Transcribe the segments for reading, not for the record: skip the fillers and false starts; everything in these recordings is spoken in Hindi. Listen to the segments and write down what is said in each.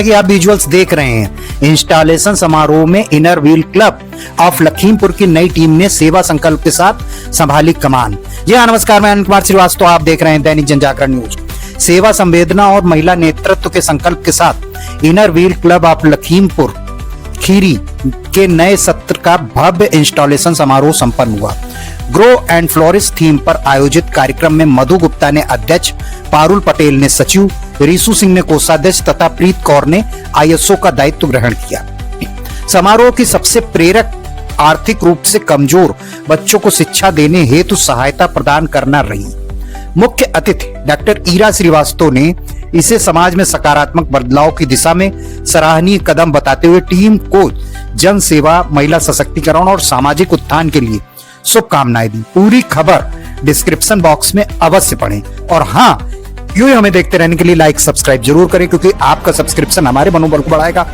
कि आप विजुअल्स देख रहे हैं, इंस्टॉलेशन समारोह में inner wheel club of Lakhimpur की नई टीम ने सेवा संकल्प के साथ संभाली कमान। जी हाँ, नमस्कार, मैं अनंत कुमार श्रीवास्तव, आप देख रहे हैं दैनिक जनजागरण न्यूज। सेवा, संवेदना और महिला नेतृत्व के संकल्प के साथ inner wheel club of Lakhimpur Kheri के नए सत्र का भव्य इंस्टॉलेशन समारोह संपन्न हुआ। ग्रो एंड फ्लोरिश थीम पर आयोजित कार्यक्रम में मधु गुप्ता ने अध्यक्ष, पारुल पटेल ने सचिव, रीसू सिंह ने कोषाध्यक्ष तथा प्रीत कौर ने आईएसओ का दायित्व ग्रहण किया। समारोह की सबसे प्रेरक आर्थिक रूप से कमजोर बच्चों को शिक्षा देने हेतु सहायता प्रदान करना रही। मुख्य अतिथि डॉक्टर ईरा श्रीवास्तव ने इसे समाज में सकारात्मक बदलाव की दिशा में सराहनीय कदम बताते हुए टीम को जन सेवा, महिला सशक्तिकरण और सामाजिक उत्थान के लिए शुभकामनाएं दी। पूरी खबर डिस्क्रिप्शन बॉक्स में अवश्य पढ़ें और हाँ, यूं ही हमें देखते रहने के लिए लाइक सब्सक्राइब जरूर करें, क्योंकि आपका सब्सक्रिप्शन हमारे मनोबल को बढ़ाएगा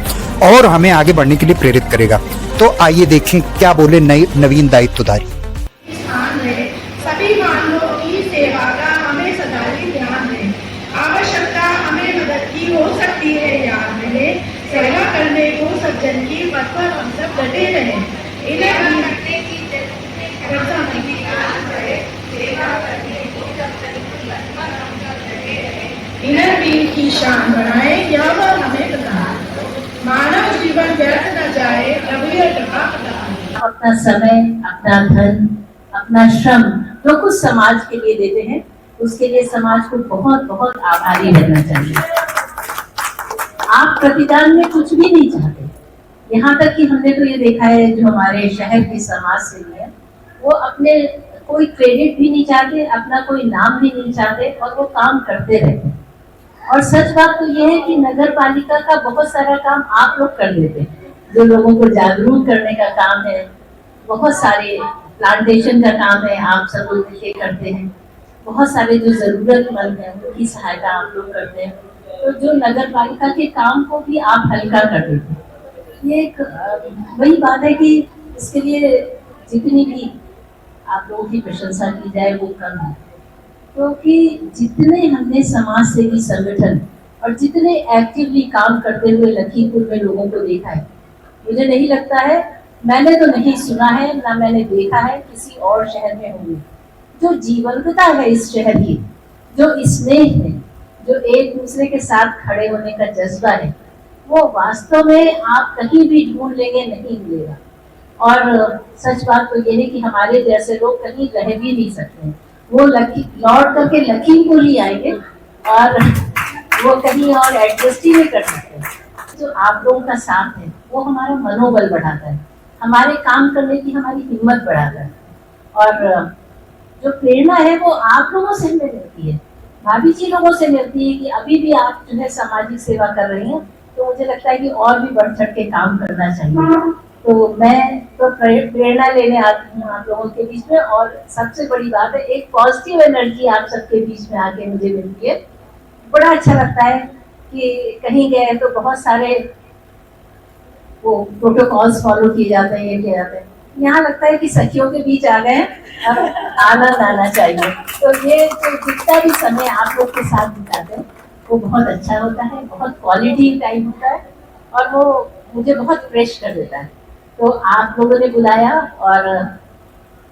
और हमें आगे बढ़ने के लिए प्रेरित करेगा। तो आइए देखें क्या बोले नवीन दायित्वधारी। सभी मानवों की सेवा का हमें सदा ही ध्यान दें। आवश्यकता हमें मदद की हो सकती है, याद रहे सेवा करने को सज्जन की पथ पर हम सब डटे रहें। इनर व्हील की शान बढ़ाए, यह हमें पता। मानव जीवन व्यर्थ न जाए, प्रभु यह कृपा पता। अपना समय, अपना धन, अपना श्रम जो कुछ समाज के लिए देते हैं, उसके लिए समाज को बहुत बहुत आभारी रहना चाहिए। आप प्रतिदान में कुछ भी नहीं चाहते। यहाँ तक कि हमने तो ये देखा है, जो हमारे शहर के समाज सेवी है, वो अपने कोई क्रेडिट भी नहीं चाहते, अपना कोई नाम भी नहीं चाहते और वो काम करते रहते हैं। और सच बात तो ये है कि नगर पालिका का बहुत सारा काम आप लोग कर देते हैं। जो लोगों को जागरूक करने का काम है, बहुत सारे प्लांटेशन का काम है, आप सब लोग मिलकर करते हैं। बहुत सारे जो जरूरतमंद हैं उनकी सहायता आप लोग करते हैं। तो जो नगर पालिका के काम को भी आप हल्का कर देते हैं। ये एक वही बात है कि इसके लिए जितनी भी आप लोगों की प्रशंसा की जाए वो कम है, क्योंकि जितने हमने समाज सेवी संगठन और जितने एक्टिवली काम करते हुए लखीमपुर में लोगों को देखा है, मुझे नहीं लगता है, मैंने तो नहीं सुना है, ना मैंने देखा है किसी और शहर में होगी। जो जीवंतता है इस शहर की, जो स्नेह है, जो एक दूसरे के साथ खड़े होने का जज्बा है, वो वास्तव में आप कहीं भी ढूंढ लेंगे नहीं मिलेगा। और सच बात तो ये है कि हमारे जैसे लोग कहीं रह भी नहीं सकते हैं। वो लौट करके लखीमपुर ही आएंगे और वो कहीं और एडजस्ट ही नहीं कर सकते। जो आप लोगों का साथ है वो हमारा मनोबल बढ़ाता है, हमारे काम करने की हमारी हिम्मत बढ़ाता है। और जो प्रेरणा है वो आप लोगों से हमें मिलती है, भाभी जी लोगों से मिलती है कि अभी भी आप जो है सामाजिक सेवा कर रही हैं, तो मुझे लगता है कि और भी बढ़ चढ़ के काम करना चाहिए। तो मैं तो प्रेरणा लेने आती हूँ आप लोगों के बीच में। और सबसे बड़ी बात है, एक पॉजिटिव एनर्जी आप सबके बीच में आके मुझे मिलती है। बड़ा अच्छा लगता है कि कहीं गए तो बहुत सारे वो प्रोटोकॉल्स फॉलो किए जाते हैं, ये किए जाते हैं। यहाँ लगता है कि सखियों के बीच आ गए, अब आनंद आना चाहिए। तो ये जो जितना भी समय आप लोग के साथ बिताते हैं वो बहुत अच्छा होता है, बहुत क्वालिटी टाइम होता है और वो मुझे बहुत फ्रेश कर देता है। तो आप लोगों ने बुलाया और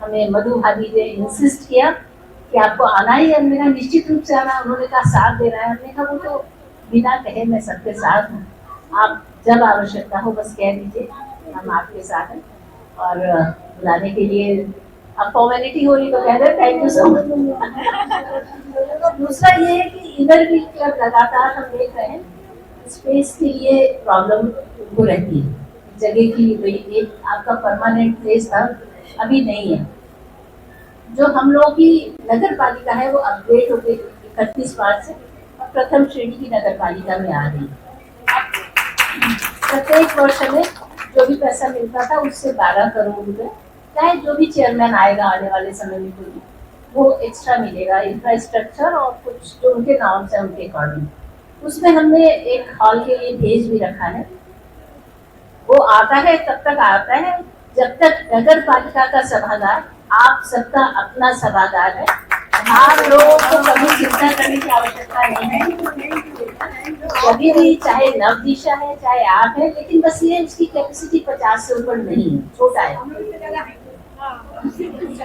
हमें मधु भाभी ने इंसिस्ट किया कि आपको आना ही है। मेरा निश्चित रूप से आना, उन्होंने कहा साथ दे रहा है। हमने कहा वो तो बिना कहे मैं सबके साथ हूँ, आप जब आवश्यकता हो बस कह दीजिए, हम आपके साथ हैं। और बुलाने के लिए अब फॉर्मेलिटी हो रही तो कह रहे थैंक यू सो मच। दूसरा ये है कि इनर व्हील क्लब लगातार हम देख रहे हैं स्पेस के लिए प्रॉब्लम उनको रहती है, जगह की वही एक आपका परमानेंट प्लेस था, अभी नहीं है। जो हम लोगों की नगर पालिका है वो अपग्रेड होकर 31 मार्च से प्रथम श्रेणी की नगर पालिका में आ रही है। प्रत्येक वर्ष में जो भी पैसा मिलता था उससे 12 करोड़ रुपए, चाहे जो भी चेयरमैन आएगा आने वाले समय में कोई, वो एक्स्ट्रा मिलेगा, इंफ्रास्ट्रक्चर और कुछ जो उनके नाम से उनके अकॉर्डिंग। उसमें हमने एक हॉल के लिए भेज भी रखा है। वो आता है तब तक आता है जब तक नगर पालिका का सभागार आप सबका अपना सभागार है। आप लोगों को कभी चिंता करने की आवश्यकता नहीं है। कभी भी, चाहे नवदिशा है चाहे आप है, लेकिन बस ये उसकी कैपेसिटी 50 से ऊपर नहीं है, छोटा है।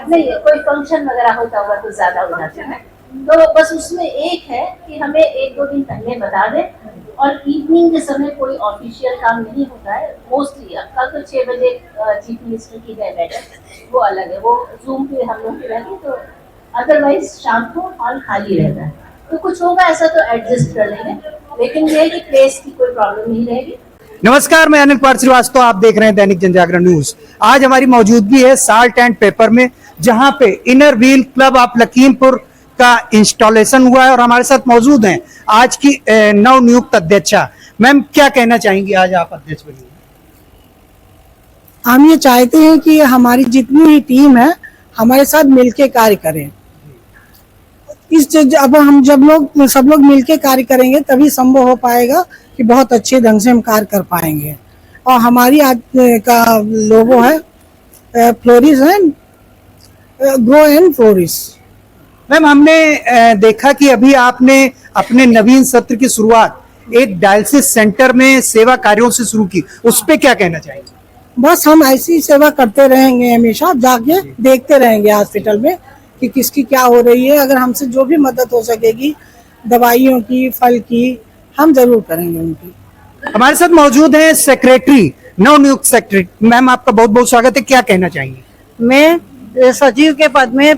नहीं, कोई फंक्शन वगैरह होता होगा तो ज्यादा हो जाता है। तो बस उसमें एक है कि हमें 1-2 दिन पहले बता दें, और इवनिंग के समय कोई ऑफिशियल काम नहीं होता है मोस्टली। कल तो 6 बजे चीफ मिनिस्टर की गए बैठक, वो अलग है, वो जूम पे हम लोग की रहती, तो अदरवाइज शाम को हॉल खाली रहता है। तो कुछ होगा ऐसा तो एडजस्ट कर लेंगे, लेकिन ये है कि प्लेस की कोई प्रॉब्लम नहीं रहेगी। नमस्कार, मैं अनिल कुमार श्रीवास्तव, आप देख रहे हैं दैनिक जनजागरण न्यूज। आज हमारी मौजूदगी है साल्ट एंड पेपर में, जहां पे inner wheel club of Lakhimpur का इंस्टॉलेशन हुआ है और हमारे साथ मौजूद हैं आज की नव नियुक्त अध्यक्षा। मैम, क्या कहना चाहेंगी, आज आप अध्यक्ष बनी? हम ये चाहते हैं कि हमारी जितनी भी टीम है हमारे साथ मिलके कार्य करें। अब हम सब लोग मिलके कार्य करेंगे तभी संभव हो पाएगा कि बहुत अच्छे ढंग से हम कार्य कर पाएंगे। और हमारी आज का लोगो है फ्लोरिस एंड ग्रो एंड फ्लोरिस। मैम, हमने देखा कि अभी आपने अपने नवीन सत्र की शुरुआत एक डायलिसिस सेंटर में सेवा कार्यों से शुरू की, उस पे क्या कहना चाहेंगे? बस हम ऐसी सेवा करते रहेंगे, हमेशा जाके देखते रहेंगे हॉस्पिटल में कि किसकी क्या हो रही है। अगर हमसे जो भी मदद हो सकेगी दवाइयों की, फल की, हम जरूर करेंगे उनकी। हमारे साथ मौजूद हैं सेक्रेटरी, नवनियुक्त सेक्रेटरी। मैम, आपका बहुत बहुत स्वागत है, क्या कहना चाहेंगे? मैं सचिव के पद में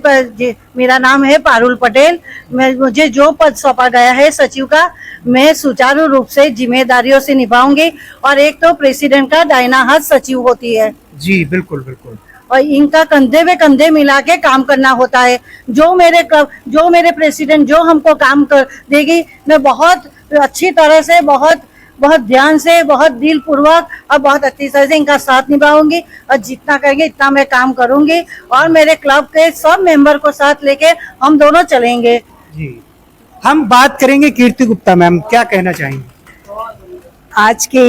मेरा नाम है पारुल पटेल। मुझे जो पद सौंपा गया है सचिव का, मैं सुचारू रूप से जिम्मेदारियों से निभाऊंगी। और एक तो प्रेसिडेंट का दाहिना हाथ सचिव होती है जी, बिल्कुल बिल्कुल, और इनका कंधे में कंधे मिला के काम करना होता है। जो मेरे प्रेसिडेंट जो हमको काम कर देगी, मैं बहुत अच्छी तरह से, बहुत ध्यान से, बहुत दिल पूर्वक और बहुत अच्छी तरह से इनका साथ निभाऊंगी। और जितना कहेंगे इतना मैं काम करूंगी, और मेरे क्लब के सब मेंबर को साथ लेके हम दोनों चलेंगे। जी। हम बात करेंगे कीर्ति गुप्ता। मैम, क्या कहना चाहेंगे? आज के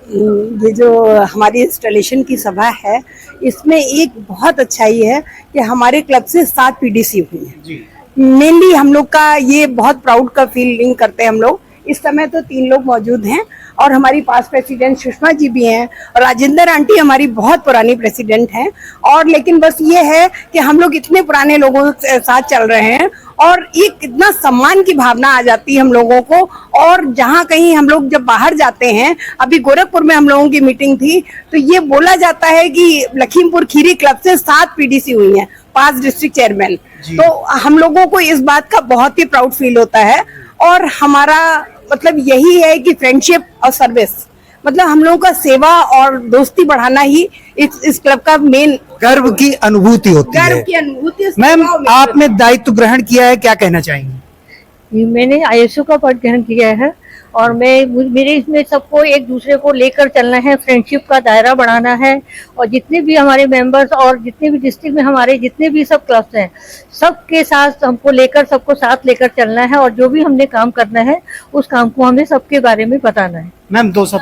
ये जो हमारी इंस्टॉलेशन की सभा है, इसमें एक बहुत अच्छाई है कि हमारे क्लब से 7 पीडीसी हुई है। मेनली हम लोग का ये बहुत प्राउड का फीलिंग करते हैं हम लोग। इस समय तो 3 लोग मौजूद हैं और हमारी पास प्रेसिडेंट सुषमा जी भी हैं, और राजेंद्र आंटी हमारी बहुत पुरानी प्रेसिडेंट हैं। और लेकिन बस ये है कि हम लोग इतने पुराने लोगों के साथ चल रहे हैं और एक कितना सम्मान की भावना आ जाती है हम लोगों को। और जहाँ कहीं हम लोग जब बाहर जाते हैं, अभी गोरखपुर में हम लोगों की मीटिंग थी, तो ये बोला जाता है कि लखीमपुर खीरी क्लब से 7 पीडीसी हुई हैं, 5 डिस्ट्रिक्ट चेयरमैन। तो हम लोगों को इस बात का बहुत ही प्राउड फील होता है। और हमारा मतलब यही है कि फ्रेंडशिप और सर्विस, मतलब हम लोगों का सेवा और दोस्ती बढ़ाना ही इस क्लब का मेन गर्व की अनुभूति होती है। गर्व की अनुभूति। मैम, आपने दायित्व ग्रहण किया है, क्या कहना चाहेंगे? मैंने आईएसओ का पद ग्रहण किया है, और मेरे इसमें सबको एक दूसरे को लेकर चलना है, फ्रेंडशिप का दायरा बढ़ाना है। और जितने भी हमारे मेंबर्स और जितने भी डिस्ट्रिक्ट में हमारे जितने भी सब क्लब्स हैं, सबके साथ हमको लेकर, सबको साथ लेकर चलना है। और जो भी हमने काम करना है उस काम को हमें सबके बारे में बताना है। मैम, 2 सब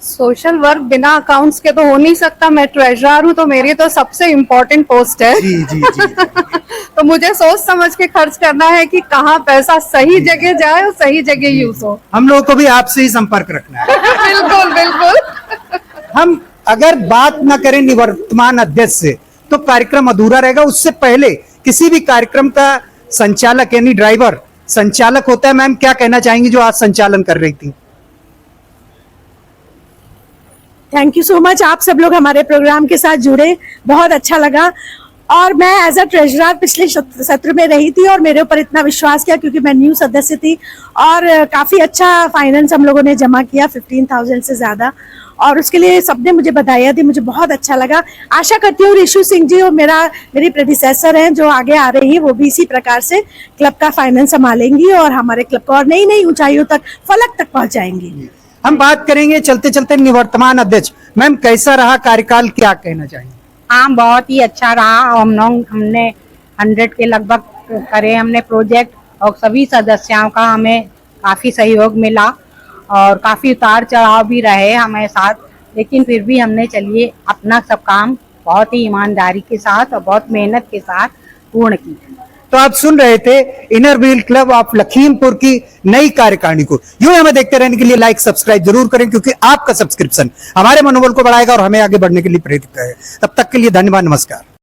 सोशल वर्क बिना अकाउंट्स के तो हो नहीं सकता। मैं ट्रेजरर हूँ, तो मेरी तो सबसे इम्पोर्टेंट पोस्ट है। जी जी जी। तो मुझे सोच समझ के खर्च करना है कि कहाँ पैसा सही जगह जाए और सही जगह यूज हो। हम लोगों को भी आपसे ही संपर्क रखना है। बिल्कुल बिल्कुल। हम अगर बात न करें निवर्तमान अध्यक्ष से तो कार्यक्रम अधूरा रहेगा। उससे पहले किसी भी कार्यक्रम का संचालक यानी ड्राइवर संचालक होता है। मैम, क्या कहना चाहेंगी जो आज संचालन कर रही थी? थैंक यू सो मच, आप सब लोग हमारे प्रोग्राम के साथ जुड़े, बहुत अच्छा लगा। और मैं एज अ ट्रेजरर पिछले सत्र में रही थी और मेरे ऊपर इतना विश्वास किया क्योंकि मैं न्यू सदस्य थी, और काफ़ी अच्छा फाइनेंस हम लोगों ने जमा किया, 15,000 से ज़्यादा, और उसके लिए सबने मुझे बधाइयाँ दी। मुझे बहुत अच्छा लगा। आशा करती हूँ ऋषु सिंह जी और मेरी प्रेडिसेसर हैं जो आगे आ रही है, वो भी इसी प्रकार से क्लब का फाइनेंस संभालेंगी और हमारे क्लब को और नई नई ऊंचाइयों तक, फलक तक पहुँचाएंगी। हम बात करेंगे चलते चलते निवर्तमान अध्यक्ष। मैम, कैसा रहा कार्यकाल, क्या कहना चाहेंगे? हाँ, बहुत ही अच्छा रहा। हमने 100 के लगभग करे हमने प्रोजेक्ट, और सभी सदस्यों का हमें काफ़ी सहयोग मिला और काफ़ी उतार चढ़ाव भी रहे हमारे साथ, लेकिन फिर भी हमने चलिए अपना सब काम बहुत ही ईमानदारी के साथ और बहुत मेहनत के साथ पूर्ण की। तो आप सुन रहे थे inner wheel club of Lakhimpur की नई कार्यकारिणी को। यूं हमें देखते रहने के लिए लाइक सब्सक्राइब जरूर करें, क्योंकि आपका सब्सक्रिप्शन हमारे मनोबल को बढ़ाएगा और हमें आगे बढ़ने के लिए प्रेरित करेगा। तब तक के लिए धन्यवाद, नमस्कार।